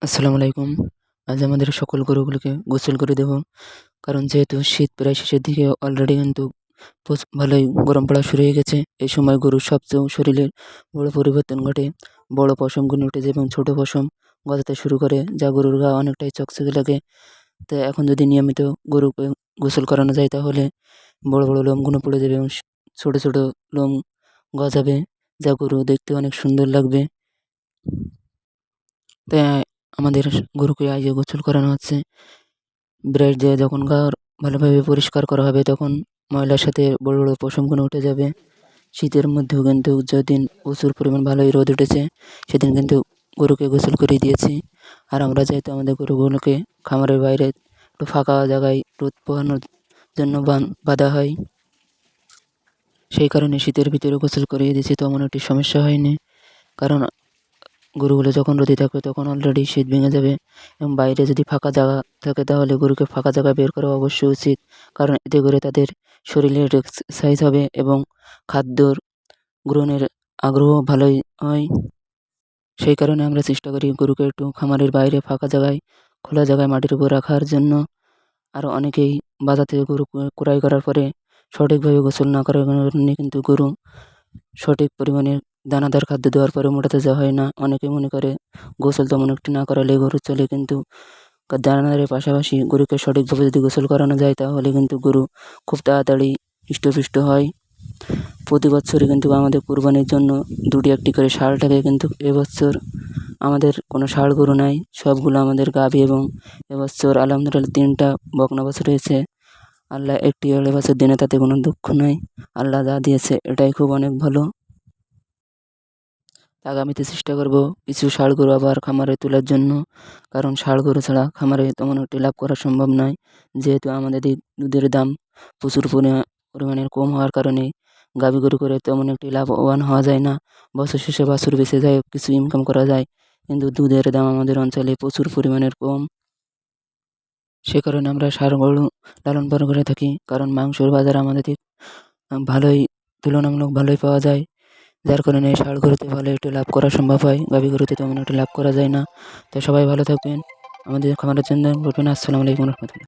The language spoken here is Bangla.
আসসালামু আলাইকুম। আজ আমাদের সকল গরুগুলোকে গোসল করে দেব। কারণ যেহেতু শীত প্রায় শেষের দিকে অলরেডি কিন্তু ভালোই গরম পড়া শুরু হয়ে গেছে। এই সময় গরুর সবচেয়ে শরীরের বড় পরিবর্তন ঘটে। বড় পশমগুলো উঠে যায় এবং ছোট পশম গজাতে শুরু করে, যা গরুর গা অনেকটাই চকচকে লাগে। তো এখন যদি নিয়মিত গরুকে গোসল করানো যায় তাহলে বড়, বড় লোমগুলো পড়ে যাবে এবং ছোট, ছোট লোম গজাবে, যা গরু দেখতে অনেক সুন্দর লাগবে। তাই আমাদের গরুকে আজকে গোসল করানো হচ্ছে। ব্রাশ দিয়ে যখন ভালোভাবে পরিষ্কার করা হবে তখন ময়লার সাথে বড়, বড় পশমগুলো উঠে যাবে। শীতের মধ্যেও কিন্তু যেদিন প্রচুর পরিমাণ ভালোই রোদ উঠেছে সেদিন কিন্তু গরুকে গোসল করিয়ে দিয়েছি। আর আমরা যেহেতু আমাদের গরুগুলোকে খামারের বাইরে একটু ফাঁকা জায়গায় রোদ পোহানোর জন্য বাঁধা হয়, সেই কারণে শীতের ভিতরে গোসল করিয়ে দিয়েছি, তেমন একটি সমস্যা হয়নি। কারণ গরুগুলো যখন রোদে থাকবে তখন অলরেডি শীত ভেঙে যাবে এবং বাইরে যদি ফাঁকা জায়গা থাকে তাহলে গরুকে ফাঁকা জায়গায় বের করা অবশ্যই উচিত। কারণ এতে করে তাদের শরীরের এক্সারসাইজ হবে এবং খাদ্যর গ্রহণের আগ্রহ ভালোই হয়। সেই কারণে আমরা চেষ্টা করি গরুকে একটু খামারের বাইরে ফাঁকা জায়গায়, খোলা জায়গায় মাটির উপর রাখার জন্য। আরও অনেকেই বাজার থেকে গরু ক্রয় করার পরে সঠিকভাবে গোসল না করার কারণে কিন্তু গরু সঠিক পরিমাণে দানাদার খাদ্য দেওয়ার পরেও মোটাতে যাওয়া হয় না। অনেকে মনে করে গোসল তেমন একটু না করালে গরু চলে, কিন্তু দানাদারের পাশাপাশি গরুকে সঠিকভাবে যদি গোসল করানো যায় তাহলে কিন্তু গরু খুব তাড়াতাড়ি হৃষ্টপুষ্ট হয়। প্রতি বছরই কিন্তু আমাদের কুরবানির জন্য ২টি-১টি করে ষাঁড় থাকে, কিন্তু এবছর আমাদের কোনো ষাঁড় গরু নাই। সবগুলো আমাদের গাভী এবং এবছর আলহামদুলিল্লাহ ৩টা বকনা বাছুর হয়েছে। আল্লাহ একটি এবছর দিনে, তাতে কোনো দুঃখ নাই। আল্লাহ যা দিয়েছে এটাই খুব অনেক ভালো। আগামীতে চেষ্টা করব কিছু ষাঁড় গরু আবার খামারে তোলার জন্য। কারণ ষাঁড় গরু ছাড়া খামারে তেমন একটি লাভ করা সম্ভব নয়। যেহেতু আমাদের এই দুধের দাম প্রচুর পরিমাণে কম হওয়ার কারণে গাভী গরু করে তেমন একটি লাভবান হওয়া যায় না। বছর শেষে বাছুর বেঁচে যায়, কিছু ইনকাম করা যায়, কিন্তু দুধের দাম আমাদের অঞ্চলে প্রচুর পরিমাণের কম। সে কারণে আমরা ষাঁড় গরু লালন পালন করে থাকি। কারণ মাংসের বাজার আমাদের ভালোই, তুলনামূলক ভালোই পাওয়া যায়। যার কারণে ষাঁড় গরুতে ভালো একটু লাভ করা সম্ভব হয়, গাভী গরুতে তেমন একটু লাভ করা যায় না। তো সবাই ভালো থাকবেন, আমাদের খামারের জন্য বলবেন। আসসালামু আলাইকুম রহমতুল্লাহ।